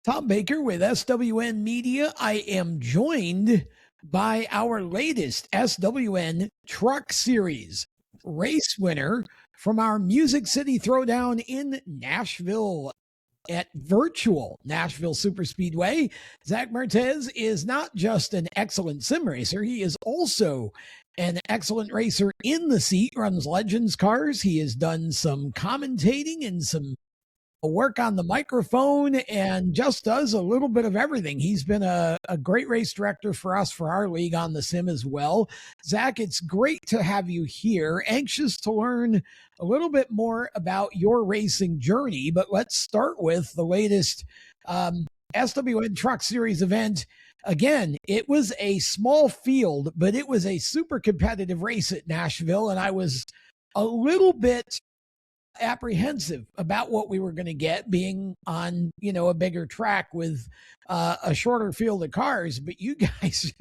Tom Baker with SWN Media. I am joined by our latest SWN Truck Series race winner from our Music City Throwdown in Nashville at virtual Nashville Superspeedway. Zach Mertes is not just an excellent sim racer, he is also an excellent racer in the seat, runs Legends cars. He has done some commentating and some work on the microphone and just does a little bit of everything. He's been a great race director for us for our league on the sim as well. Zach, it's great to have you here. Anxious to learn a little bit more about your racing journey, but let's start with the latest SWN Truck Series event. Again, it was a small field, but it was a super competitive race at Nashville, and I was a little bit apprehensive about what we were going to get being on, a bigger track with a shorter field of cars. But you guys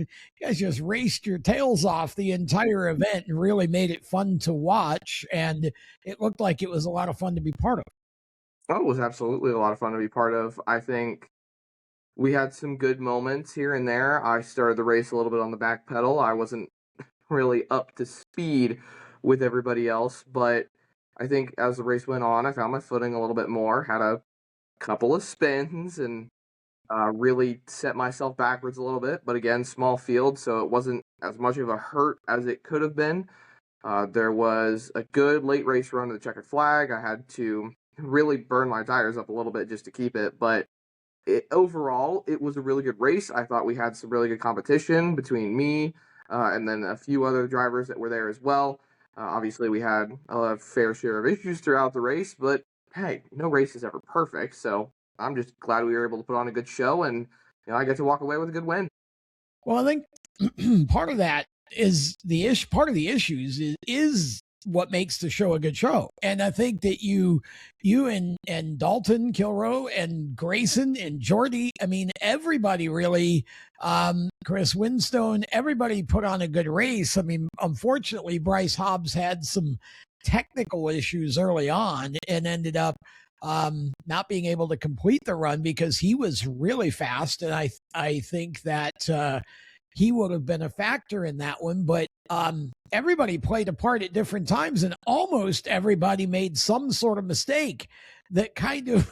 just raced your tails off the entire event and really made it fun to watch. And it looked like it was a lot of fun to be part of. Oh, it was absolutely a lot of fun to be part of. I think we had some good moments here and there. I started the race a little bit on the back pedal. I wasn't really up to speed with everybody else, but I think as the race went on, I found my footing a little bit more, had a couple of spins, and really set myself backwards a little bit. But again, small field, so it wasn't as much of a hurt as it could have been. There was a good late race run to the checkered flag. I had to really burn my tires up a little bit just to keep it, but overall, it was a really good race. I thought we had some really good competition between me and then a few other drivers that were there as well. Obviously, we had a fair share of issues throughout the race, but hey, no race is ever perfect. So I'm just glad we were able to put on a good show, and I get to walk away with a good win. Well, I think part of that is part of the issues is what makes the show a good show. And I think that you and Dalton Kilroe and Grayson and Jordy, I mean, everybody really, Chris Winstone, everybody put on a good race. I mean, unfortunately, Bryce Hobbs had some technical issues early on and ended up not being able to complete the run because he was really fast. And I think that he would have been a factor in that one, but everybody played a part at different times, and almost everybody made some sort of mistake that kind of,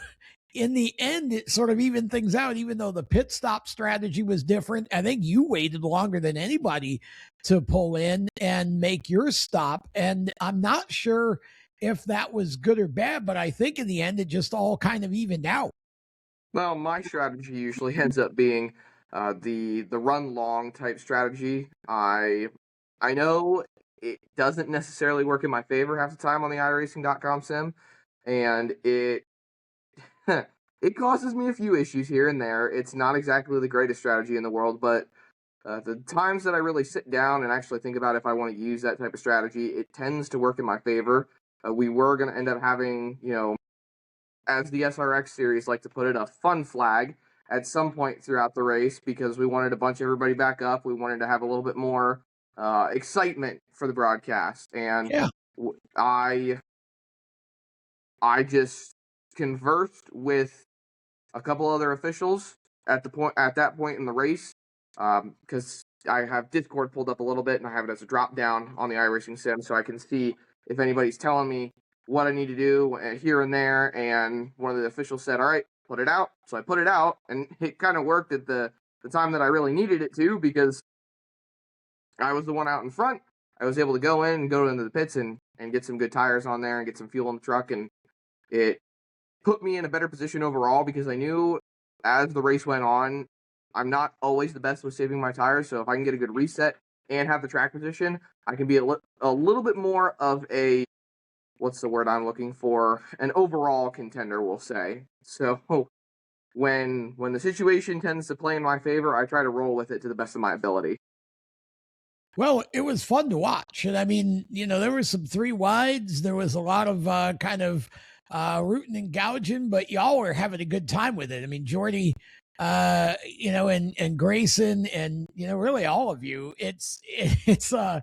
in the end, it sort of evened things out, even though the pit stop strategy was different. I think you waited longer than anybody to pull in and make your stop, and I'm not sure if that was good or bad, but I think in the end, it just all kind of evened out. Well, my strategy usually ends up being the run long type strategy. I know it doesn't necessarily work in my favor half the time on the iRacing.com sim, and it it causes me a few issues here and there. It's not exactly the greatest strategy in the world, but the times that I really sit down and actually think about if I want to use that type of strategy, it tends to work in my favor. We were going to end up having, as the SRX series like to put it, a fun flag at some point throughout the race because we wanted to bunch everybody back up. We wanted to have a little bit more excitement for the broadcast, and Yeah. I just conversed with a couple other officials at that point in the race because I have Discord pulled up a little bit and I have it as a drop down on the iRacing sim so I can see if anybody's telling me what I need to do here and there. And one of the officials said, all right, put it out. So I put it out, and it kind of worked at the time that I really needed it to because I was the one out in front. I was able to go in and go into the pits and get some good tires on there and get some fuel in the truck. And it put me in a better position overall because I knew as the race went on, I'm not always the best with saving my tires. So if I can get a good reset and have the track position, I can be a little bit more of a, what's the word I'm looking for? An overall contender, we'll say. So when the situation tends to play in my favor, I try to roll with it to the best of my ability. Well, it was fun to watch. And I mean, there were some 3 wides. There was a lot of kind of rooting and gouging, but y'all were having a good time with it. I mean, Jordy, and Grayson and, really all of you, it's a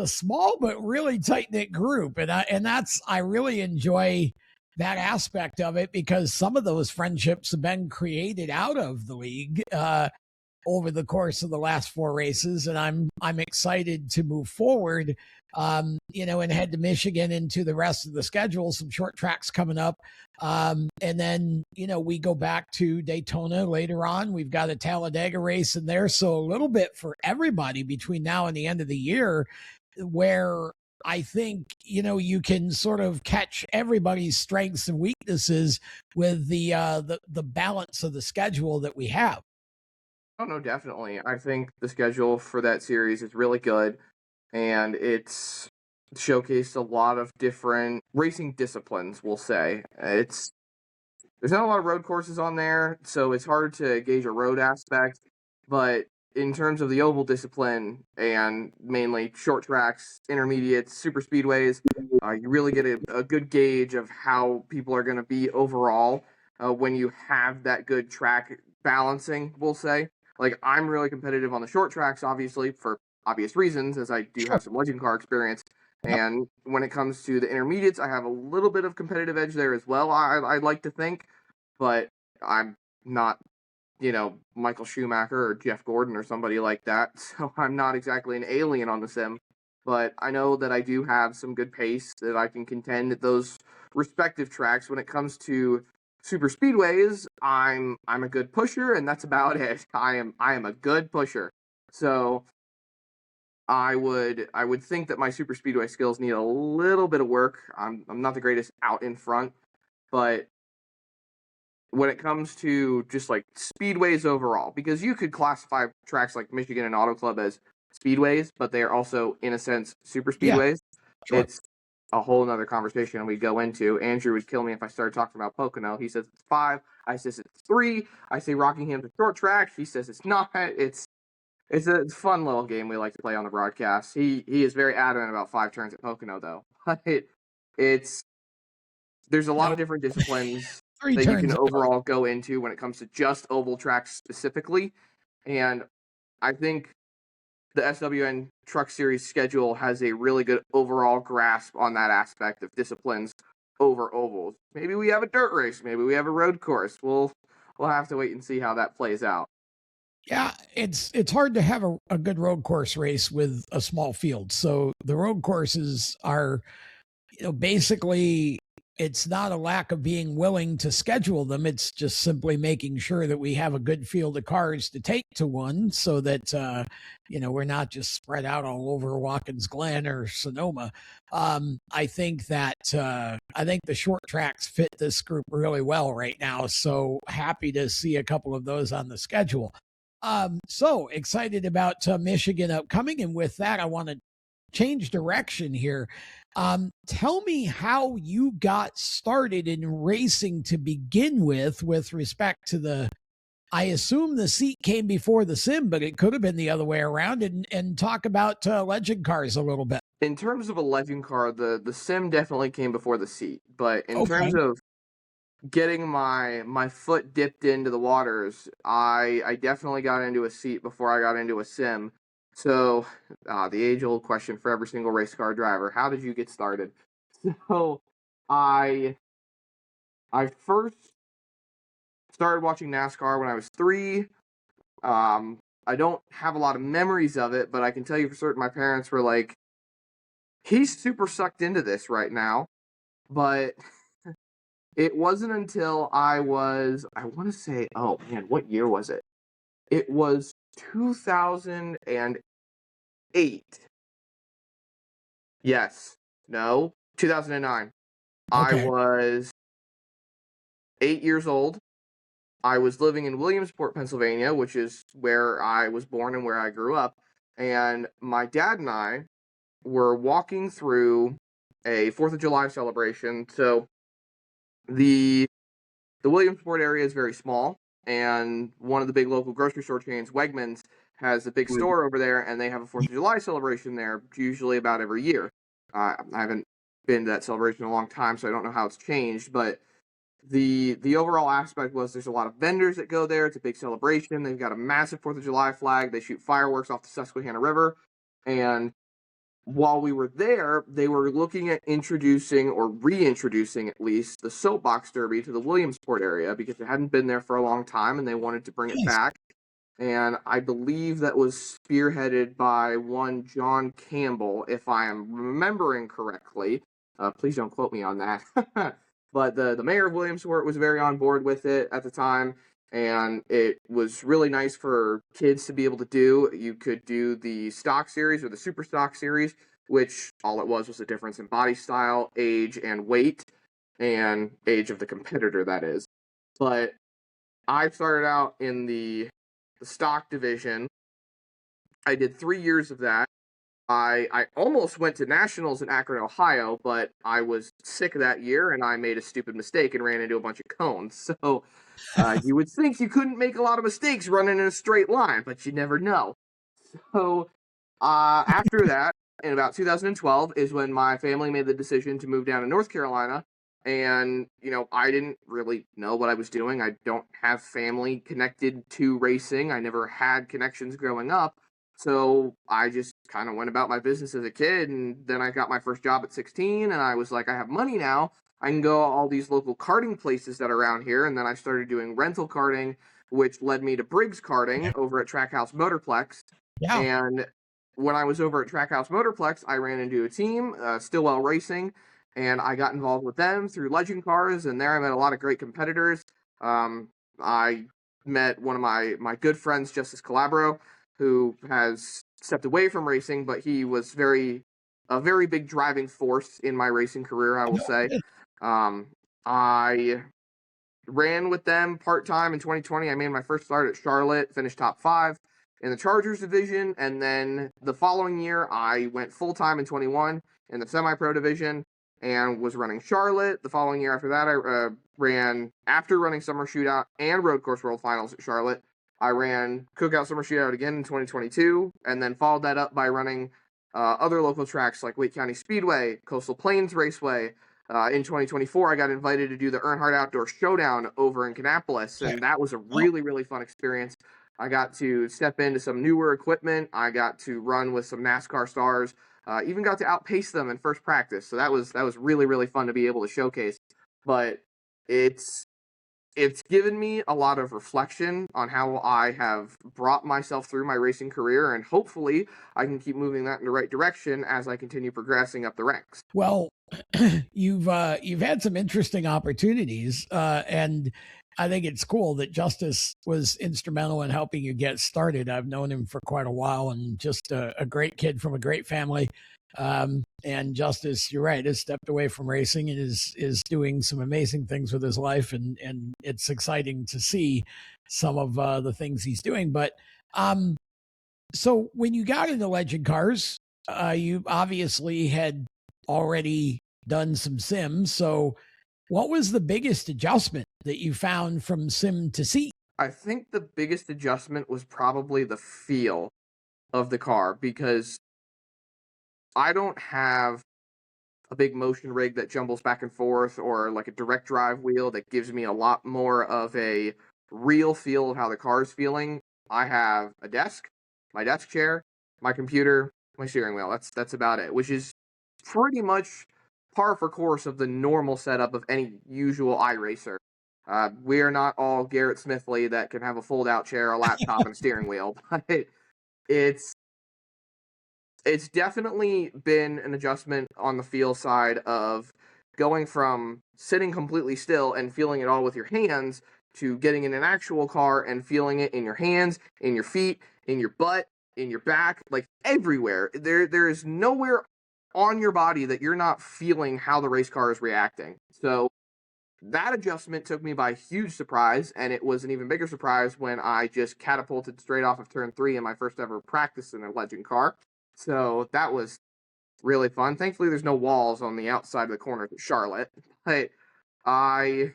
small, but really tight knit group. And I really enjoy that aspect of it, because some of those friendships have been created out of the league over the course of the last 4 races, and I'm excited to move forward, and head to Michigan into the rest of the schedule. Some short tracks coming up, and then we go back to Daytona later on. We've got a Talladega race in there, so a little bit for everybody between now and the end of the year, where I think you can sort of catch everybody's strengths and weaknesses with the balance of the schedule that we have. Oh no, definitely. I think the schedule for that series is really good, and it's showcased a lot of different racing disciplines, we'll say. There's not a lot of road courses on there, so it's hard to gauge a road aspect, but in terms of the oval discipline and mainly short tracks, intermediates, super speedways, you really get a good gauge of how people are going to be overall when you have that good track balancing, we'll say. Like, I'm really competitive on the short tracks, obviously, for obvious reasons, as I do have some legend car experience. Yep. And when it comes to the intermediates, I have a little bit of competitive edge there as well, I'd like to think. But I'm not, Michael Schumacher or Jeff Gordon or somebody like that. So I'm not exactly an alien on the sim. But I know that I do have some good pace that I can contend at those respective tracks. When it comes to super speedways, I'm a good pusher, and that's about it. I am a good pusher. So I would think that my super speedway skills need a little bit of work. I'm not the greatest out in front, but when it comes to just like speedways overall, because you could classify tracks like Michigan and Auto Club as speedways, but they are also, in a sense, super Yeah, speedways. sure. It's a whole nother conversation we go into. Andrew would kill me if I started talking about Pocono. He says it's 5. I says it's 3. I say Rockingham's a short track. He says it's not. It's a fun little game we like to play on the broadcast. He is very adamant about 5 turns at Pocono, though. There's a lot of different disciplines 3 that you can turns. overall go into when it comes to just oval tracks specifically. And I think the SWN Truck Series schedule has a really good overall grasp on that aspect of disciplines over ovals. Maybe we have a dirt race. Maybe we have a road course. We'll have to wait and see how that plays out. Yeah, it's hard to have a good road course race with a small field. So the road courses are, basically, it's not a lack of being willing to schedule them. It's just simply making sure that we have a good field of cars to take to one, so that we're not just spread out all over Watkins Glen or Sonoma. I think the short tracks fit this group really well right now. So happy to see a couple of those on the schedule. So excited about Michigan upcoming, and with that, I want to change direction here. Tell me how you got started in racing to begin with respect to I assume the seat came before the sim, but it could have been the other way around, and talk about legend cars a little bit. In terms of a legend car, the sim definitely came before the seat. But in Okay. terms of getting my foot dipped into the waters, I definitely got into a seat before I got into a sim. So the age-old question for every single race car driver: how did you get started? So I first started watching NASCAR when I was 3. I don't have a lot of memories of it, but I can tell you for certain my parents were like, "He's super sucked into this right now," but it wasn't until I want to say, oh man, what year was it? It was 2008. Yes. No, 2009. I Okay. was 8 years old. I was living in Williamsport, Pennsylvania, which is where I was born and where I grew up. And my dad and I were walking through a 4th of July celebration. So the Williamsport area is very small, and one of the big local grocery store chains, Wegmans, has a big store over there, and they have a 4th of July celebration there, usually about every year. I haven't been to that celebration in a long time, so I don't know how it's changed, but the overall aspect was there's a lot of vendors that go there. It's a big celebration. They've got a massive 4th of July flag. They shoot fireworks off the Susquehanna River, and while we were there, they were looking at introducing, or reintroducing at least, the soapbox derby to the Williamsport area because it hadn't been there for a long time and they wanted to bring it Nice. back. And I believe that was spearheaded by one John Campbell, if I am remembering correctly. Please don't quote me on that. But the mayor of Williamsport was very on board with it at the time, and it was really nice for kids to be able to do. You could do the stock series or the super stock series, which all it was a difference in body style, age, and weight, and age of the competitor, that is. But I started out in the stock division. I did 3 years of that. I almost went to nationals in Akron, Ohio, but I was sick that year and I made a stupid mistake and ran into a bunch of cones. So you would think you couldn't make a lot of mistakes running in a straight line, but you never know. So after that, in about 2012, is when my family made the decision to move down to North Carolina. And, I didn't really know what I was doing. I don't have family connected to racing. I never had connections growing up. So I just kind of went about my business as a kid. And then I got my first job at 16. And I was like, I have money now. I can go all these local karting places that are around here. And then I started doing rental karting, which led me to Briggs Karting over at Trackhouse Motorplex. Yeah. And when I was over at Trackhouse Motorplex, I ran into a team, Stillwell Racing, and I got involved with them through Legend Cars, and there I met a lot of great competitors. I met one of my good friends, Justice Calabro, who has stepped away from racing, but he was a very big driving force in my racing career, I will say. I ran with them part-time in 2020. I made my first start at Charlotte, finished top 5 in the Chargers division, and then the following year I went full-time in 21 in the semi-pro division and was running Charlotte. The following year after that, I ran, after running Summer Shootout and Road Course World Finals at Charlotte, I ran Cookout Summer Shootout again in 2022, and then followed that up by running other local tracks like Wake County Speedway, Coastal Plains Raceway. In 2024, I got invited to do the Earnhardt Outdoor Showdown over in Kannapolis, and that was a really, really fun experience. I got to step into some newer equipment. I got to run with some NASCAR stars. Even got to outpace them in first practice. So that was really, really fun to be able to showcase. But it's given me a lot of reflection on how I have brought myself through my racing career, and hopefully I can keep moving that in the right direction as I continue progressing up the ranks. Well, you've had some interesting opportunities, and I think it's cool that Justice was instrumental in helping you get started. I've known him for quite a while, and just a great kid from a great family. And Justice, you're right, has stepped away from racing and is doing some amazing things with his life, and it's exciting to see some of the things he's doing. But so when you got into Legend Cars, you obviously had already done some sims. So what was the biggest adjustment that you found from sim to seat? I think the biggest adjustment was probably the feel of the car, because I don't have a big motion rig that jumbles back and forth, or like a direct drive wheel that gives me a lot more of a real feel of how the car is feeling. I have a desk, my desk chair, my computer, my steering wheel. That's about it, which is pretty much par for course of the normal setup of any usual iRacer. We are not all Garrett Smithley that can have a fold-out chair, a laptop, and a steering wheel, but it's it's definitely been an adjustment on the feel side of going from sitting completely still and feeling it all with your hands to getting in an actual car and feeling it in your hands, in your feet, in your butt, in your back, like everywhere. There is nowhere on your body that you're not feeling how the race car is reacting. So that adjustment took me by huge surprise, and it was an even bigger surprise when I just catapulted straight off of turn 3 in my first ever practice in a Legend car. So that was really fun. Thankfully, there's no walls on the outside of the corner at Charlotte. But I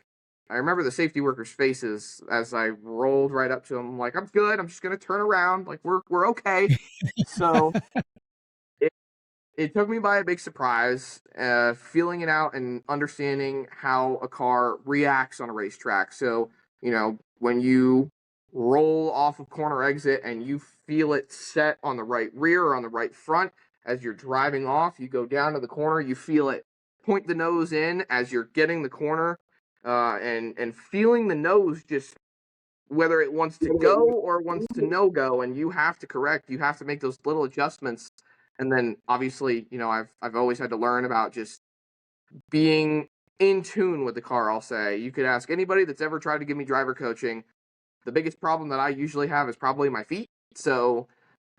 remember the safety workers' faces as I rolled right up to them, like, I'm good. I'm just gonna turn around. Like, we're okay. So it took me by a big surprise, feeling it out and understanding how a car reacts on a racetrack. So, when you roll off of corner exit and you feel it set on the right rear or on the right front, as you're driving off, you go down to the corner, you feel it point the nose in as you're getting the corner, and feeling the nose just whether it wants to go or wants to no go, and you have to correct. You have to make those little adjustments, and then obviously, I've always had to learn about just being in tune with the car. I'll say you could ask anybody that's ever tried to give me driver coaching. The biggest problem that I usually have is probably my feet. So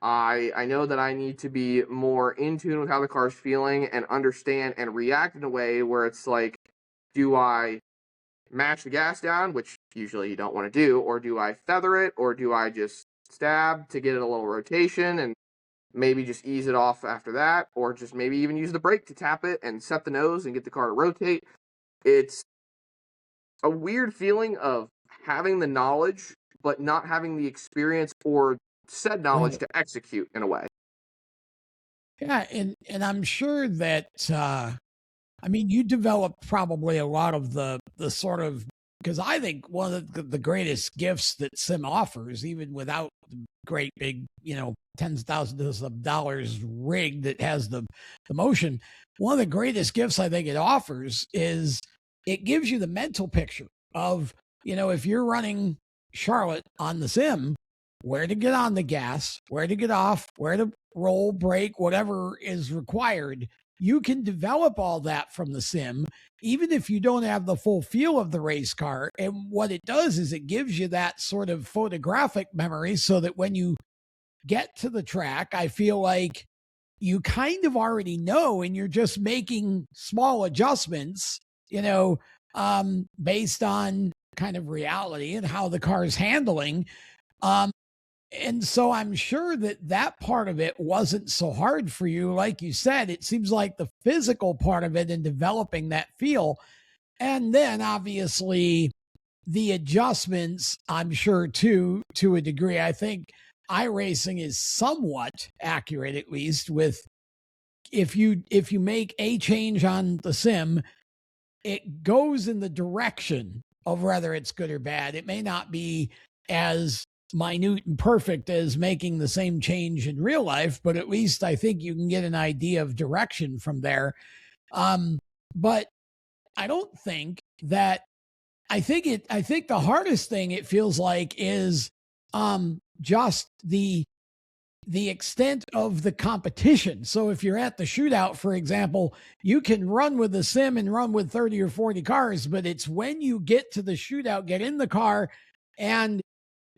I know that I need to be more in tune with how the car's feeling and understand and react in a way where it's like, do I mash the gas down, which usually you don't want to do, or do I feather it, or do I just stab to get it a little rotation and maybe just ease it off after that, or just maybe even use the brake to tap it and set the nose and get the car to rotate. It's a weird feeling of having the knowledge, but not having the experience or said knowledge to execute in a way. Yeah, and I'm sure that I mean, you developed probably a lot of the sort of, because I think one of the greatest gifts that sim offers, even without the great big, tens of thousands of dollars rig that has the motion, one of the greatest gifts I think it offers is it gives you the mental picture of, if you're running Charlotte on the sim, where to get on the gas, where to get off, where to roll, brake, whatever is required. You can develop all that from the sim, even if you don't have the full feel of the race car. And what it does is it gives you that sort of photographic memory so that when you get to the track, I feel like you kind of already know and you're just making small adjustments, based on kind of reality and how the car is handling. And so I'm sure that part of it wasn't so hard for you. Like you said, it seems like the physical part of it and developing that feel. And then obviously the adjustments, I'm sure too, to a degree. I think iRacing is somewhat accurate, at least with if you make a change on the sim, it goes in the direction of whether it's good or bad. It may not be as minute and perfect as making the same change in real life, but at least I think you can get an idea of direction from there. But I don't think that I think the hardest thing it feels like is just the extent of the competition. So if you're at the shootout, for example, you can run with the sim and run with 30 or 40 cars, but it's when you get to the shootout, get in the car, and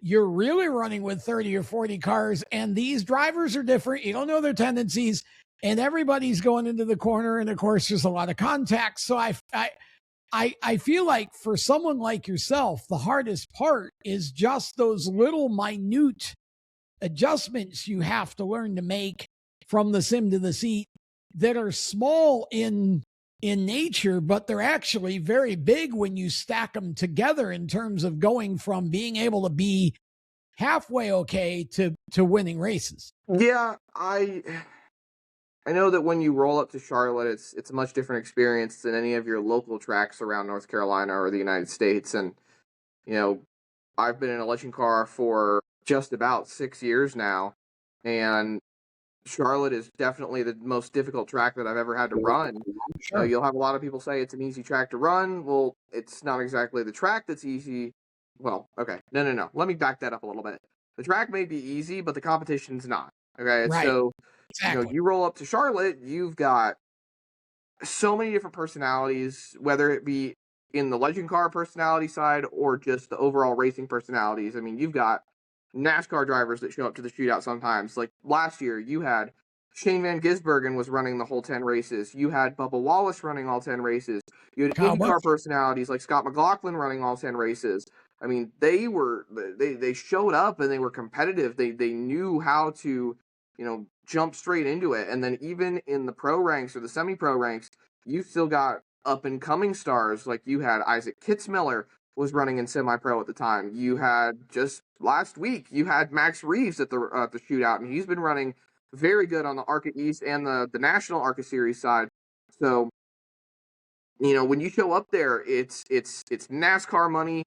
you're really running with 30 or 40 cars, and these drivers are different. You don't know their tendencies, and everybody's going into the corner. And of course, there's a lot of contact. So I feel like for someone like yourself, the hardest part is just those little minute adjustments you have to learn to make from the sim to the seat that are small in nature, but they're actually very big when you stack them together in terms of going from being able to be halfway okay to winning races. Yeah, I know that when you roll up to Charlotte, it's a much different experience than any of your local tracks around North Carolina or the United States. And I've been in a legend car for just about 6 years now, and Charlotte is definitely the most difficult track that I've ever had to run. Sure. You'll have a lot of people say it's an easy track to run. Well, it's not exactly the track that's easy. Well, okay. No. Let me back that up a little bit. The track may be easy, but the competition's not. Okay. Right. So, Exactly. you roll up to Charlotte, you've got so many different personalities, whether it be in the legend car personality side or just the overall racing personalities. I mean, you've got NASCAR drivers that show up to the shootout sometimes. Like last year, you had Shane Van Gisbergen was running the whole 10 races. You had Bubba Wallace running all 10 races. You had IndyCar personalities like Scott McLaughlin running all 10 races. I mean, they showed up and they were competitive. They knew how to, jump straight into it. And then even in the pro ranks or the semi-pro ranks, you still got up and coming stars. Like you had Isaac Kitzmiller was running in semi-pro at the time. You had just last week, you had Max Reeves at the shootout, and he's been running very good on the ARCA East and the National ARCA Series side. So, when you show up there, it's NASCAR money.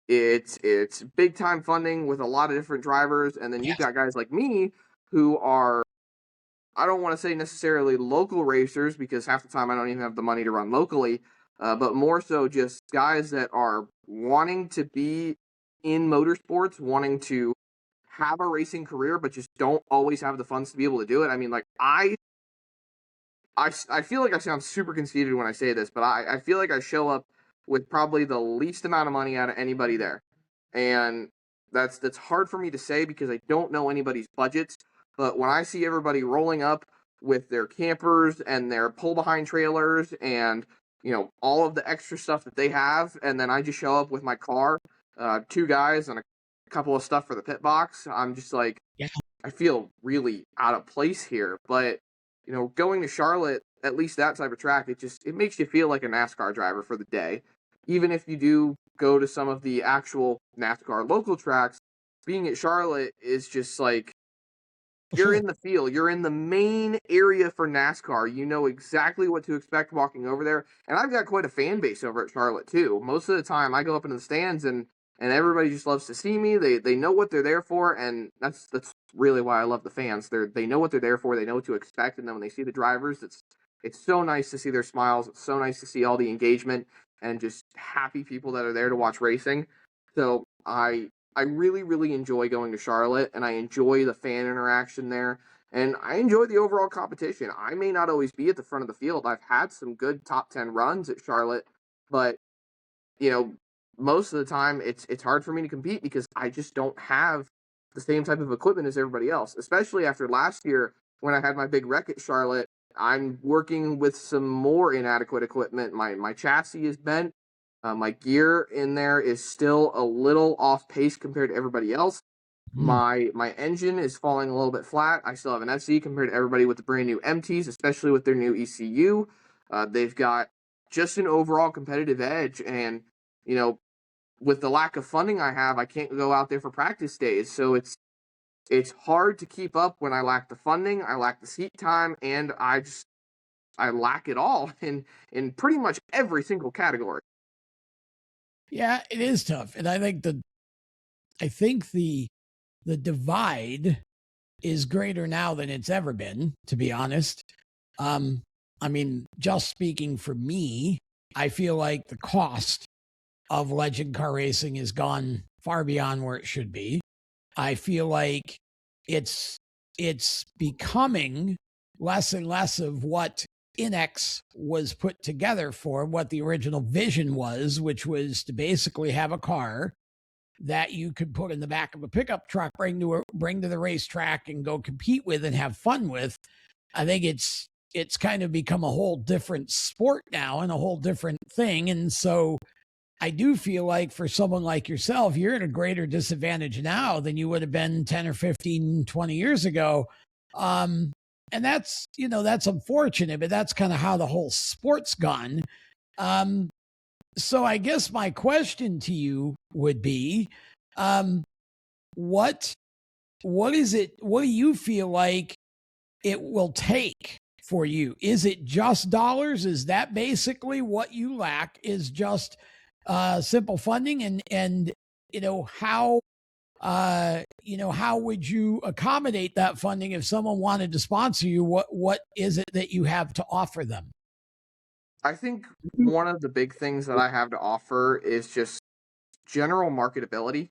It's big time funding with a lot of different drivers, and then you've got guys like me who are I don't want to say necessarily local racers because half the time I don't even have the money to run locally, but more so just guys that are wanting to be in motorsports, wanting to have a racing career, but just don't always have the funds to be able to do it. I mean, like I feel like I sound super conceited when I say this, but I feel like I show up with probably the least amount of money out of anybody there. And that's hard for me to say because I don't know anybody's budgets. But when I see everybody rolling up with their campers and their pull behind trailers and all of the extra stuff that they have, and then I just show up with my car, two guys and a couple of stuff for the pit box, I'm just like, Yeah. I feel really out of place here. But going to Charlotte, at least that type of track, it makes you feel like a NASCAR driver for the day. Even if you do go to some of the actual NASCAR local tracks, being at Charlotte is just like you're Sure. in the field. You're in the main area for NASCAR. You know exactly what to expect walking over there. And I've got quite a fan base over at Charlotte too. Most of the time I go up into the stands and everybody just loves to see me. They know what they're there for, and that's really why I love the fans. They know what they're there for, they know what to expect, and then when they see the drivers, it's so nice to see their smiles. It's so nice to see all the engagement and just happy people that are there to watch racing. So I really, really enjoy going to Charlotte, and I enjoy the fan interaction there, and I enjoy the overall competition. I may not always be at the front of the field. I've had some good top 10 runs at Charlotte, but you know, most of the time it's hard for me to compete because I just don't have the same type of equipment as everybody else. Especially after last year when I had my big wreck at Charlotte, I'm working with some more inadequate equipment. My chassis is bent. My gear in there is still a little off pace compared to everybody else. Mm. My engine is falling a little bit flat. I still have an SE compared to everybody with the brand new MTs, especially with their new ECU. They've got just an overall competitive edge, and you know, with the lack of funding I have, I can't go out there for practice days. So it's hard to keep up when I lack the funding, I lack the seat time, and I lack it all in pretty much every single category. Yeah, it is tough. And I think the divide is greater now than it's ever been, to be honest. I mean, just speaking for me, I feel like the cost of legend car racing has gone far beyond where it should be. I feel like it's becoming less and less of what Inex was put together for, what the original vision was, which was to basically have a car that you could put in the back of a pickup truck, bring to the racetrack and go compete with and have fun with. I think it's kind of become a whole different sport now and a whole different thing. And so I do feel like for someone like yourself, you're at a greater disadvantage now than you would have been 10 or 15, 20 years ago. And that's, that's unfortunate, but that's kind of how the whole sport's gone. So I guess my question to you would be, what do you feel like it will take for you? Is it just dollars? Is that basically what you lack, is just simple funding? And how would you accommodate that funding if someone wanted to sponsor you? What is it that you have to offer them? I think one of the big things that I have to offer is just general marketability.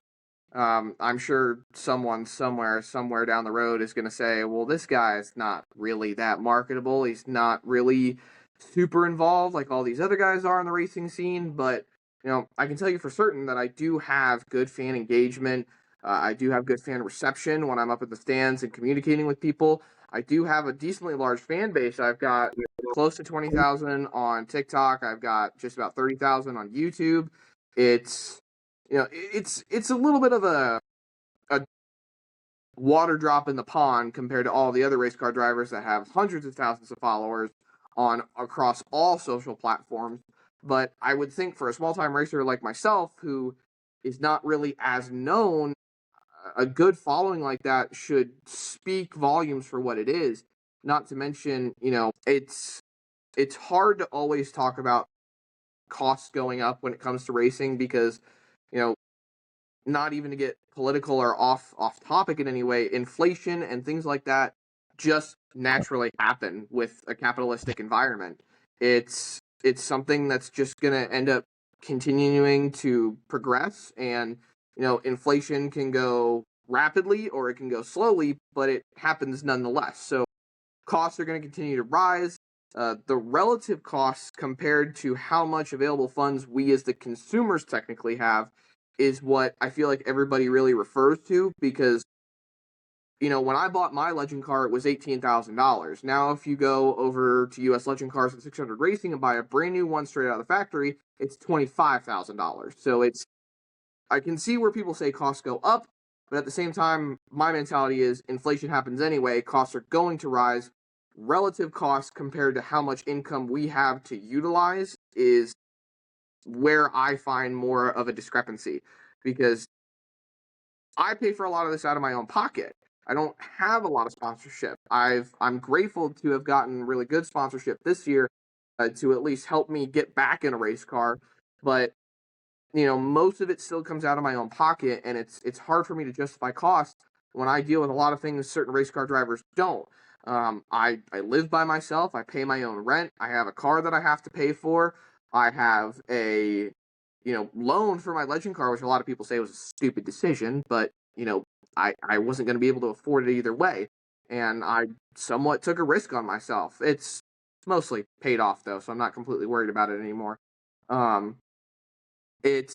I'm sure someone somewhere down the road is going to say, well, this guy is not really that marketable. He's not really super involved like all these other guys are in the racing scene. But, I can tell you for certain that I do have good fan engagement. I do have good fan reception when I'm up at the stands and communicating with people. I do have a decently large fan base. I've got close to 20,000 on TikTok. I've got just about 30,000 on YouTube. It's it's a little bit of a water drop in the pond compared to all the other race car drivers that have hundreds of thousands of followers on across all social platforms. But I would think for a small time racer like myself, who is not really as known, a good following like that should speak volumes for what it is. Not to mention, it's hard to always talk about costs going up when it comes to racing because, you know, not even to get political or off topic in any way, inflation and things like that just naturally happen with a capitalistic environment. It's something that's just going to end up continuing to progress, and inflation can go rapidly or it can go slowly, but it happens nonetheless. So costs are going to continue to rise. The relative costs compared to how much available funds we as the consumers technically have is what I feel like everybody really refers to, because when I bought my Legend car, it was $18,000. Now, if you go over to US Legend Cars at 600 Racing and buy a brand new one straight out of the factory, it's $25,000. So I can see where people say costs go up, but at the same time, my mentality is inflation happens anyway. Costs are going to rise. Relative costs compared to how much income we have to utilize is where I find more of a discrepancy, because I pay for a lot of this out of my own pocket. I don't have a lot of sponsorship. I'm grateful to have gotten really good sponsorship this year to at least help me get back in a race car, but most of it still comes out of my own pocket, and it's hard for me to justify costs when I deal with a lot of things certain race car drivers don't. I live by myself. I pay my own rent. I have a car that I have to pay for. I have a loan for my Legend car, which a lot of people say was a stupid decision, but I wasn't going to be able to afford it either way, and I somewhat took a risk on myself. It's mostly paid off though, so I'm not completely worried about it anymore. It's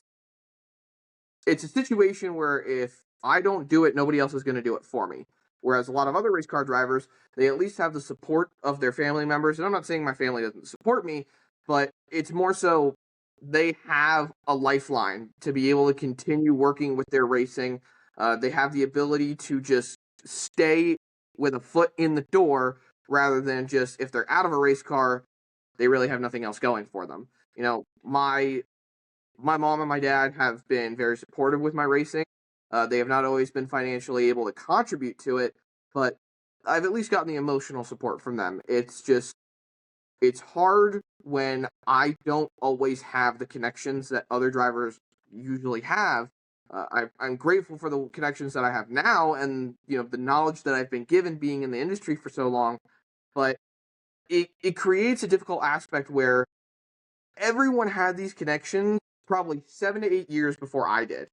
a situation where if I don't do it, nobody else is going to do it for me. Whereas a lot of other race car drivers, they at least have the support of their family members. And I'm not saying my family doesn't support me, but it's more so they have a lifeline to be able to continue working with their racing. They have the ability to just stay with a foot in the door, rather than just, if they're out of a race car, they really have nothing else going for them. My mom and my dad have been very supportive with my racing. They have not always been financially able to contribute to it, but I've at least gotten the emotional support from them. It's hard when I don't always have the connections that other drivers usually have. I'm grateful for the connections that I have now, and the knowledge that I've been given being in the industry for so long. But it creates a difficult aspect where everyone had these connections probably 7 to 8 years before I did.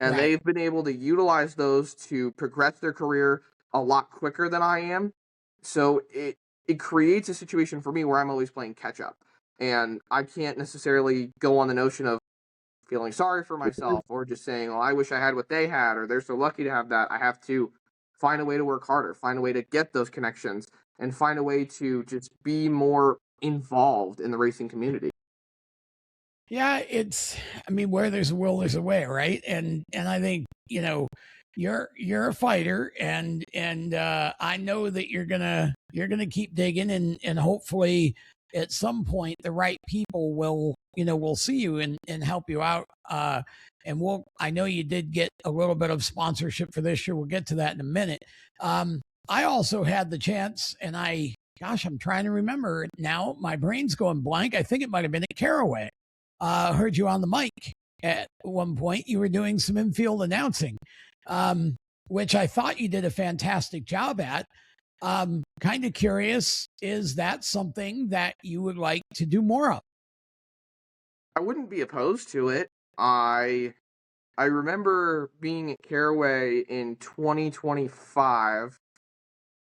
And Right. they've been able to utilize those to progress their career a lot quicker than I am. So it creates a situation for me where I'm always playing catch up. And I can't necessarily go on the notion of feeling sorry for myself or just saying, well, I wish I had what they had, or they're so lucky to have that. I have to find a way to work harder, find a way to get those connections, and find a way to just be more involved in the racing community. Yeah, I mean, where there's a will, there's a way, right? And I think, you're a fighter, and I know that you're gonna keep digging, and hopefully at some point the right people will see you and help you out. And I know you did get a little bit of sponsorship for this year. We'll get to that in a minute. I also had the chance, and I'm trying to remember now. My brain's going blank. I think it might have been at Caraway. Heard you on the mic at one point. You were doing some infield announcing, which I thought you did a fantastic job at. Kind of curious, is that something that you would like to do more of? I wouldn't be opposed to it. I remember being at Caraway in 2025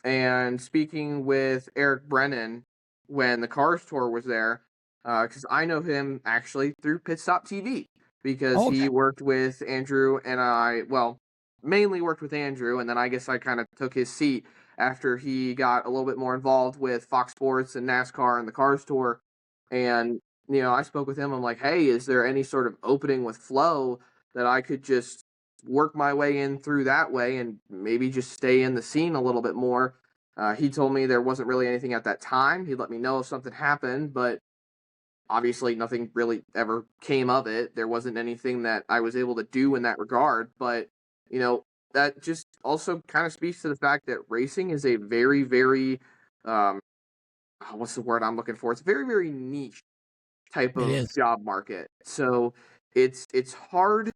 and speaking with Eric Brennan when the Cars Tour was there, because I know him actually through Pit Stop TV, because Okay. he worked with Andrew and I, well, mainly worked with Andrew, and then I guess I kind of took his seat after he got a little bit more involved with Fox Sports and NASCAR and the Cars Tour. And, I spoke with him. I'm like, hey, is there any sort of opening with Flow that I could just work my way in through that way and maybe just stay in the scene a little bit more? He told me there wasn't really anything at that time. He'd let me know if something happened, but obviously nothing really ever came of it. There wasn't anything that I was able to do in that regard. But, that just also kind of speaks to the fact that racing is a very, very, what's the word I'm looking for? It's a very, very niche type It of is. job market. So it's hard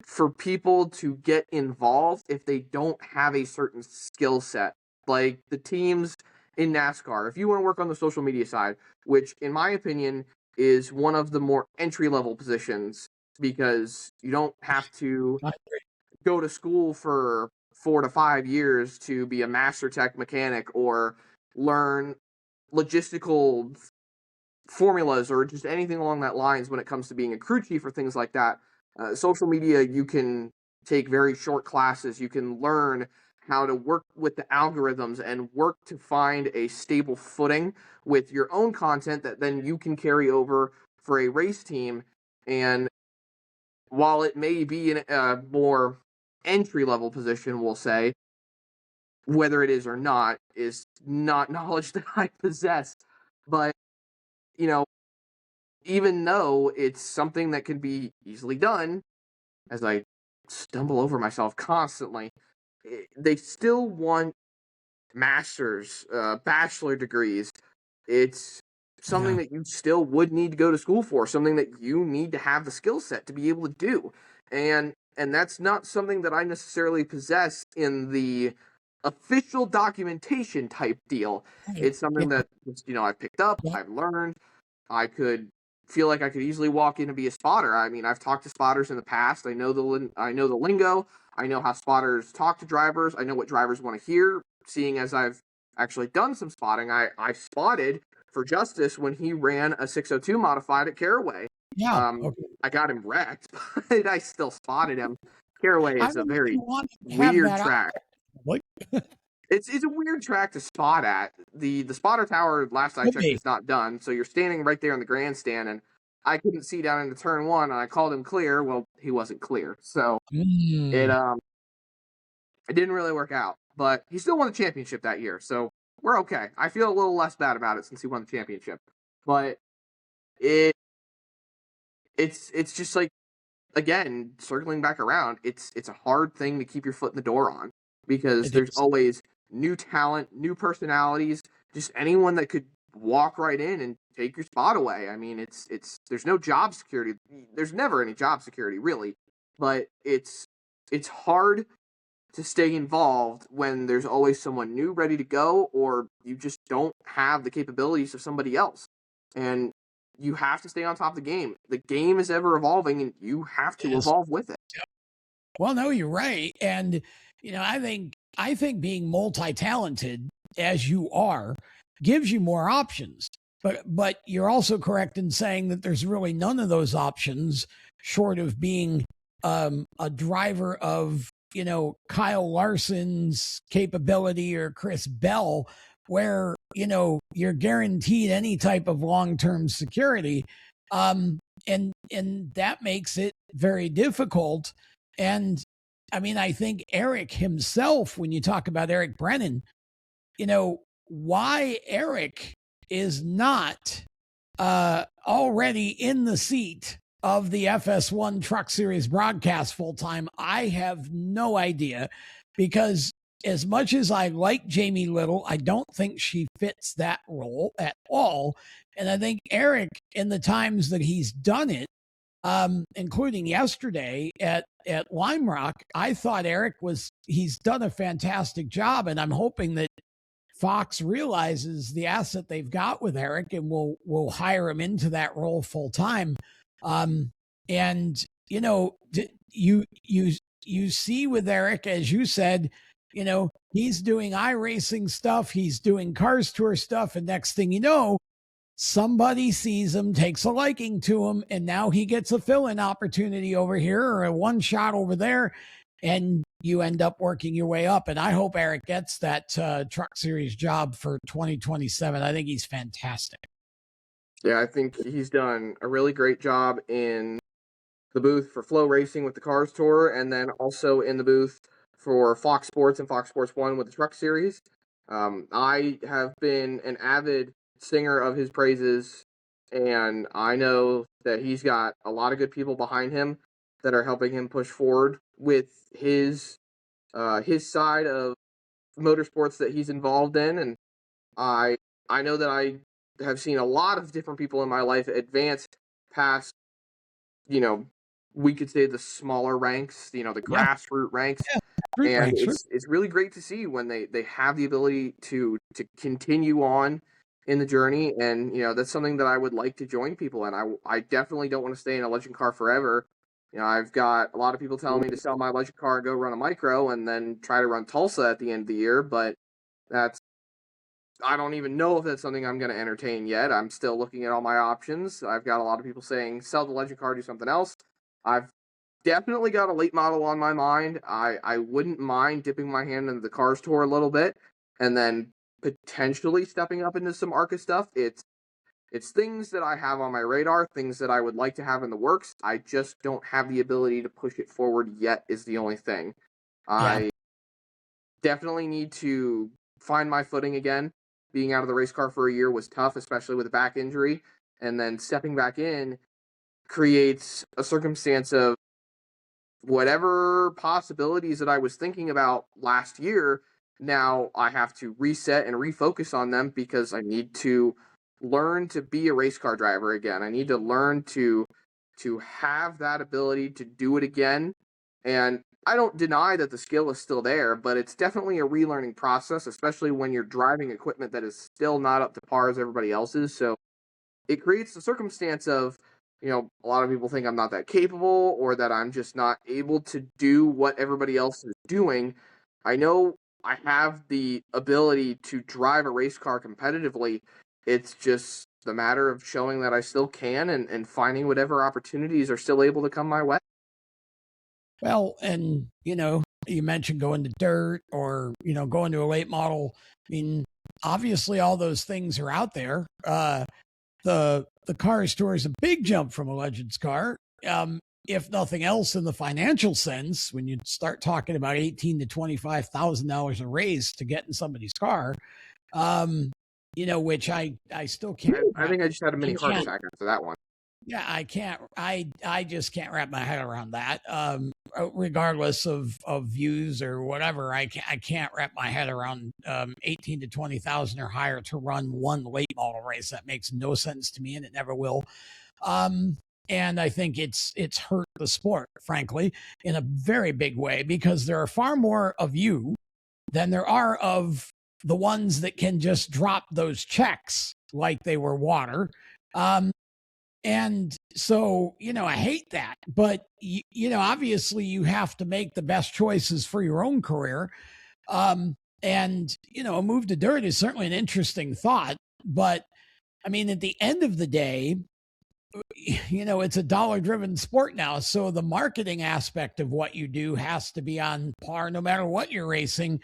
for people to get involved if they don't have a certain skill set like the teams in NASCAR, if you want to work on the social media side, which in my opinion is one of the more entry level positions because you don't have to I agree. go to school for 4 to 5 years to be a master tech mechanic or learn logistical formulas or just anything along that lines when it comes to being a crew chief or things like that. Social media, you can take very short classes. You can learn how to work with the algorithms and work to find a stable footing with your own content that then you can carry over for a race team. And while it may be in a more entry level position, we'll say, whether it is or not is not knowledge that I possess. But, you know, even though it's something that can be easily done, as I stumble over myself constantly, they still want master's, bachelor degrees. It's something Yeah. that you still would need to go to school for, something that you need to have the skill set to be able to do. And that's not something that I necessarily possess in the official documentation type deal. Right. It's something Yeah. that I've picked up, Yeah. I've learned. I could feel like I could easily walk in and be a spotter. I mean, I've talked to spotters in the past. I know the lingo. I know how spotters talk to drivers. I know what drivers want to hear. Seeing as I've actually done some spotting, I spotted for Justice when he ran a 602 modified at Caraway. Yeah. Okay. I got him wrecked, but I still spotted him. Caraway I is a don't even very want to have weird that out track. there. Like, It's a weird track to spot at. The spotter tower, last I could checked, be. is not done. So you're standing right there in the grandstand, and I couldn't see down into turn one, and I called him clear. Well, he wasn't clear, so it Mm. it didn't really work out. But he still won the championship that year, so we're okay. I feel a little less bad about it since he won the championship. But it it's just like, again, circling back around, it's a hard thing to keep your foot in the door on because It there's is. always new talent, new personalities, just anyone that could walk right in and take your spot away. I mean, it's there's no job security. There's never any job security really, but it's hard to stay involved when there's always someone new ready to go or you just don't have the capabilities of somebody else. And you have to stay on top of the game. The game is ever evolving and you have It to is. evolve with it. Well, no, you're right. And I think being multi-talented as you are gives you more options. But you're also correct in saying that there's really none of those options short of being a driver of, Kyle Larson's capability or Chris Bell, where, you're guaranteed any type of long-term security. And that makes it very difficult. And I mean, I think Eric himself, when you talk about Eric Brennan, why Eric is not already in the seat of the FS1 Truck Series broadcast full time, I have no idea. Because as much as I like Jamie Little, I don't think she fits that role at all. And I think Eric, in the times that he's done it, including yesterday at Lime Rock, I thought he's done a fantastic job, and I'm hoping that Fox realizes the asset they've got with Eric and will hire him into that role full time. And you see with Eric, as you said, he's doing iRacing stuff, he's doing Cars Tour stuff, and next thing you know, somebody sees him, takes a liking to him, and now he gets a fill-in opportunity over here or a one shot over there, and you end up working your way up. And I hope Eric gets that Truck Series job for 2027. I think he's fantastic. Yeah, I think he's done a really great job in the booth for Flow Racing with the Cars Tour, and then also in the booth for Fox Sports and Fox Sports 1 with the Truck Series. I have been an avid singer of his praises, and I know that he's got a lot of good people behind him that are helping him push forward with his side of motorsports that he's involved in. And I I know that I have seen a lot of different people in my life advance past, you know, we could say the smaller ranks, the grassroots ranks. Yeah, fruit And ranks, sure. it's really great to see when they have the ability to continue on in the journey. And that's something that I would like to join people in. I definitely don't want to stay in a legend car forever. I've got a lot of people telling me to sell my legend car and go run a micro and then try to run Tulsa at the end of the year, but that's I don't even know if that's something I'm going to entertain yet. I'm still looking at all my options. I've got a lot of people saying sell the legend car, do something else. I've definitely got a late model on my mind. I wouldn't mind dipping my hand into the cars tour a little bit and then potentially stepping up into some ARCA stuff. It's things that I have on my radar, things that I would like to have in the works. I just don't have the ability to push it forward yet is the only thing. Yeah. I definitely need to find my footing again. Being out of the race car for a year was tough, especially with a back injury. And then stepping back in creates a circumstance of whatever possibilities that I was thinking about last year. Now I have to reset and refocus on them because I need to learn to be a race car driver again. I need to learn to have that ability to do it again. And I don't deny that the skill is still there, but it's definitely a relearning process, especially when you're driving equipment that is still not up to par as everybody else's. So it creates the circumstance of, a lot of people think I'm not that capable or that I'm just not able to do what everybody else is doing. I know I have the ability to drive a race car competitively. It's just the matter of showing that I still can and finding whatever opportunities are still able to come my way. Well, and you mentioned going to dirt or going to a late model. I mean, obviously, all those things are out there. The car store is a big jump from a Legends car. If nothing else, in the financial sense, when you start talking about $18,000 to $25,000 a race to get in somebody's car, which I still can't. I think I just had a mini heart attack after that one. Yeah, I can't. I just can't wrap my head around that. Regardless of views or whatever, I can't wrap my head around 18 to 20,000 or higher to run one late model race. That makes no sense to me, and it never will. And I think it's hurt the sport, frankly, in a very big way, because there are far more of you than there are of the ones that can just drop those checks like they were water. And so, I hate that, but obviously you have to make the best choices for your own career. And a move to dirt is certainly an interesting thought, but I mean, at the end of the day, it's a dollar driven sport now. So the marketing aspect of what you do has to be on par no matter what you're racing,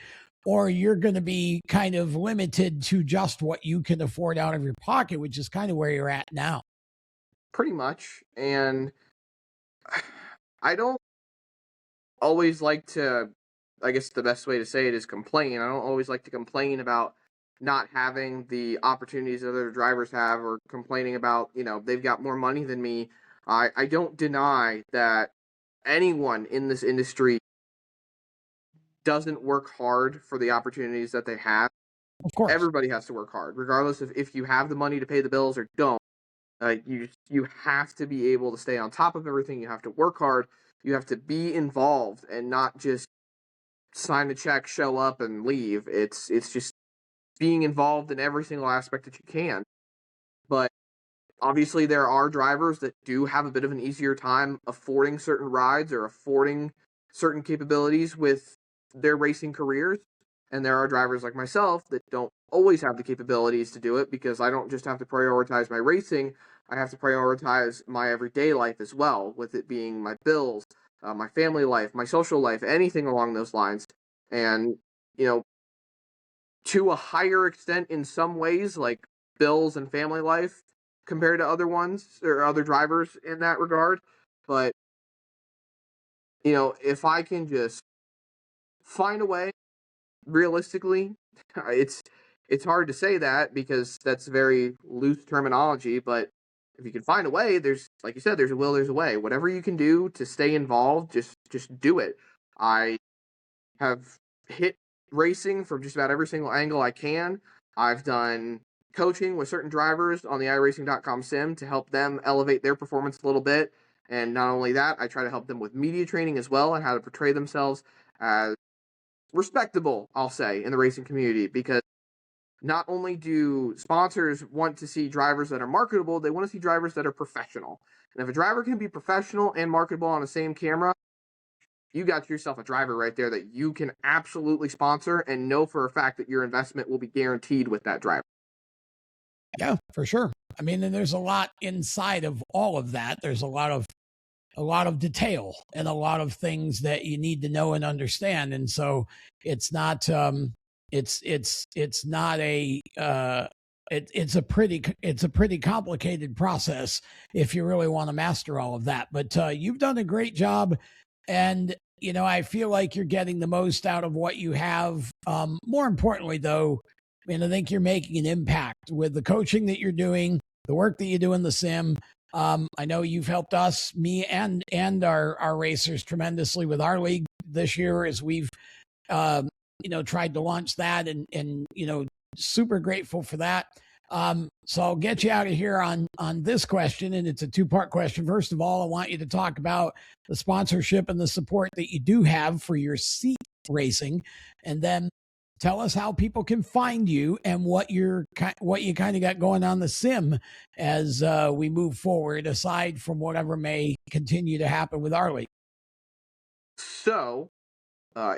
or you're going to be kind of limited to just what you can afford out of your pocket, which is kind of where you're at now. Pretty much. And I don't always like to, I guess the best way to say it is complain. I don't always like to complain about not having the opportunities that other drivers have, or complaining about, they've got more money than me. I don't deny that anyone in this industry doesn't work hard for the opportunities that they have. Of course. Everybody has to work hard, regardless of if you have the money to pay the bills or don't. You have to be able to stay on top of everything. You have to work hard. You have to be involved and not just sign a check, show up, and leave. It's just being involved in every single aspect that you can. But obviously, there are drivers that do have a bit of an easier time affording certain rides or affording certain capabilities with their racing careers. And there are drivers like myself that don't always have the capabilities to do it, because I don't just have to prioritize my racing, I have to prioritize my everyday life as well, with it being my bills, my family life, my social life, anything along those lines. And, to a higher extent in some ways, like bills and family life compared to other ones or other drivers in that regard. But, if I can just find a way, realistically, it's hard to say that because that's very loose terminology, but if you can find a way, there's, like you said, there's a will, there's a way. Whatever you can do to stay involved, just do it. I have hit racing from just about every single angle I can. I've done coaching with certain drivers on the iRacing.com sim to help them elevate their performance a little bit. And not only that, I try to help them with media training as well and how to portray themselves as respectable, I'll say, in the racing community, because not only do sponsors want to see drivers that are marketable, they want to see drivers that are professional. And if a driver can be professional and marketable on the same camera, you got yourself a driver right there that you can absolutely sponsor and know for a fact that your investment will be guaranteed with that driver. Yeah, for sure. I mean, and there's a lot inside of all of that. There's a lot of detail and a lot of things that you need to know and understand. And so it's not it's not a it's a pretty complicated process if you really want to master all of that. But you've done a great job, and I feel like you're getting the most out of what you have. More importantly, though, I mean, I think you're making an impact with the coaching that you're doing, the work that you do in the sim. I know you've helped us, me and our racers tremendously with our league this year as we've tried to launch that, and super grateful for that. So I'll get you out of here on this question, and it's a two-part question. First of all, I want you to talk about the sponsorship and the support that you do have for your seat racing, and then tell us how people can find you and what you kind of got going on the sim as we move forward, aside from whatever may continue to happen with our league. So,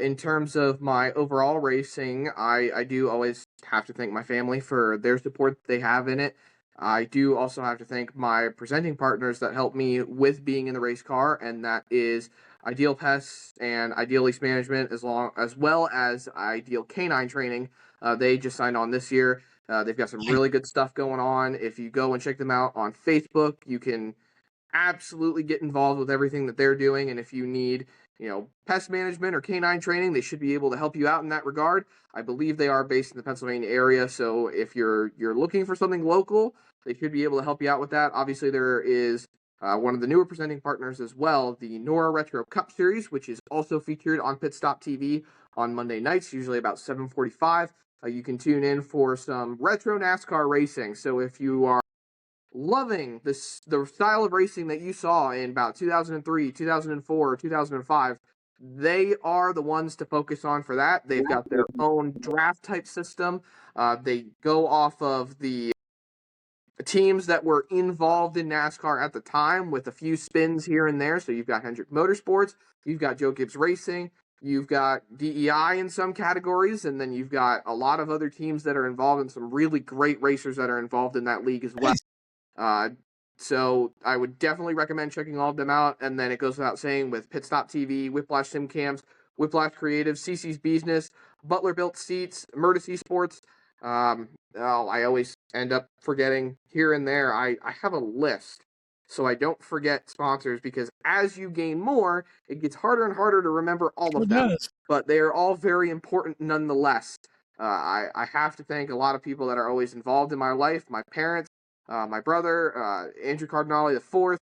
in terms of my overall racing, I do always have to thank my family for their support that they have in it. I do also have to thank my presenting partners that help me with being in the race car, and that is Ideal Pests and Ideal Lease Management, as well as Ideal Canine Training. They just signed on this year. They've got some really good stuff going on. If you go and check them out on Facebook, you can absolutely get involved with everything that they're doing. And if you need, pest management or canine training, they should be able to help you out in that regard. I believe they are based in the Pennsylvania area, so if you're looking for something local, they should be able to help you out with that. Obviously, there is one of the newer presenting partners as well, the Nora Retro Cup Series, which is also featured on Pit Stop TV on Monday nights, usually about 7:45. You can tune in for some retro NASCAR racing. So if you are loving the style of racing that you saw in about 2003, 2004, 2005, they are the ones to focus on for that. They've got their own draft type system. They go off of the teams that were involved in NASCAR at the time with a few spins here and there. So you've got Hendrick Motorsports, you've got Joe Gibbs Racing, you've got DEI in some categories, and then you've got a lot of other teams that are involved and some really great racers that are involved in that league as well. So I would definitely recommend checking all of them out. And then it goes without saying with Pit Stop TV, Whiplash Sim Cams, Whiplash Creative, CC's Business, Butler Built Seats, Mertes Esports. I always end up forgetting here and there. I have a list so I don't forget sponsors, because as you gain more, it gets harder and harder to remember all of them. But they are all very important nonetheless. I have to thank a lot of people that are always involved in my life, my parents, my brother, Andrew Cardinale IV,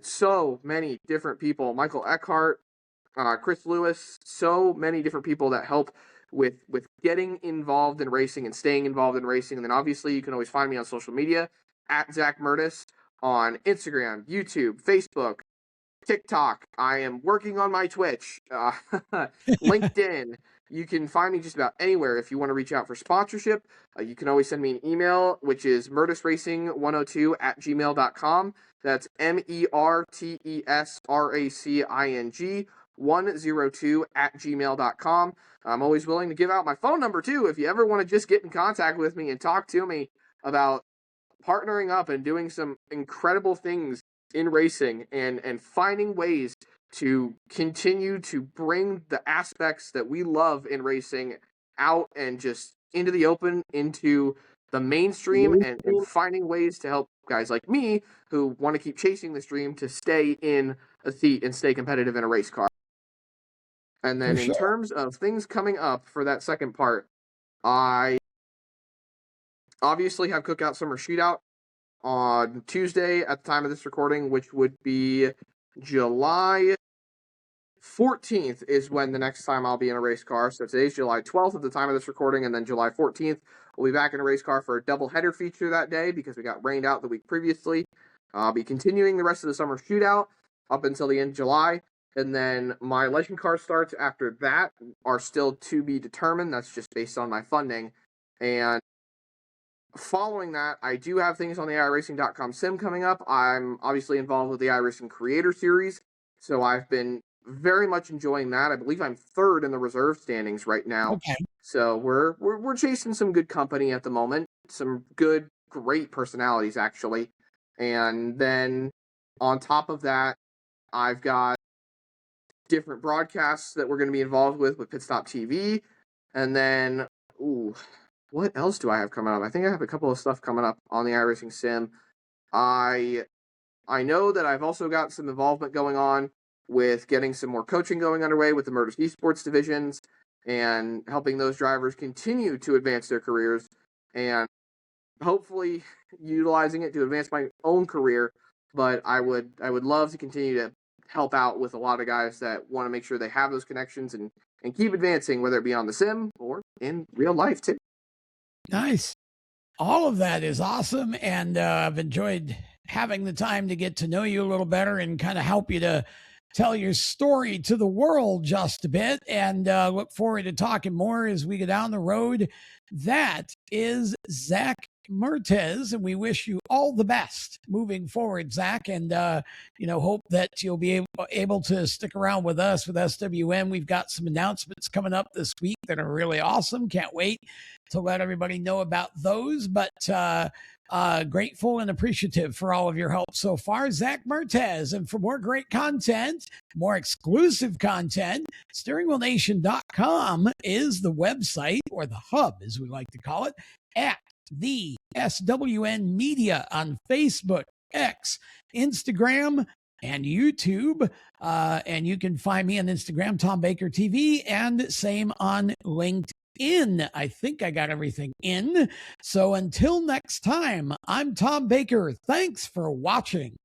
so many different people, Michael Eckhart, Chris Lewis, so many different people that help with getting involved in racing and staying involved in racing. And then obviously you can always find me on social media at Zach Mertes on Instagram, YouTube, Facebook, TikTok. I am working on my Twitch, LinkedIn. You can find me just about anywhere. If you want to reach out for sponsorship, you can always send me an email, which is mertesracing102@gmail.com. That's MERTESRACING 102@gmail.com. I'm always willing to give out my phone number too if you ever want to just get in contact with me and talk to me about partnering up and doing some incredible things in racing and finding ways to continue to bring the aspects that we love in racing out and just into the open, into the mainstream, and finding ways to help guys like me who want to keep chasing this dream to stay in a seat and stay competitive in a race car. And then in terms of things coming up for that second part, I obviously have Cookout Summer Shootout on Tuesday at the time of this recording, which would be July 14th is when the next time I'll be in a race car. So today's July 12th at the time of this recording, and then July 14th, we'll be back in a race car for a doubleheader feature that day because we got rained out the week previously. I'll be continuing the rest of the Summer Shootout. up until the end of July. And then my legend car starts after that are still to be determined. That's just based on my funding. And following that, I do have things on the iRacing.com sim coming up. I'm obviously involved with the iRacing Creator Series, so I've been very much enjoying that. I believe I'm third in the reserve standings right now. Okay. So we're chasing some good company at the moment, some good, great personalities actually. And then on top of that, I've got different broadcasts that we're going to be involved with Pit Stop TV. And then, what else do I have coming up? I think I have a couple of stuff coming up on the iRacing Sim. I know that I've also got some involvement going on with getting some more coaching going underway with the Mertes Esports divisions and helping those drivers continue to advance their careers and hopefully utilizing it to advance my own career. But I would love to continue to help out with a lot of guys that want to make sure they have those connections and keep advancing, whether it be on the sim or in real life too. Nice. All of that is awesome. And I've enjoyed having the time to get to know you a little better and kind of help you to tell your story to the world just a bit. And look forward to talking more as we go down the road. That is Zach Mertes, and we wish you all the best moving forward, Zach, and hope that you'll be able to stick around with us with SWN. We've got some announcements coming up this week that are really awesome. Can't wait to let everybody know about those, but grateful and appreciative for all of your help so far, Zach Mertes. And for more great content, more exclusive content, steeringwheelnation.com is the website, or the hub as we like to call it, at the SWN Media on Facebook, X, Instagram, and YouTube. And you can find me on Instagram, Tom Baker TV, and same on LinkedIn. I think I got everything in. So until next time, I'm Tom Baker. Thanks for watching.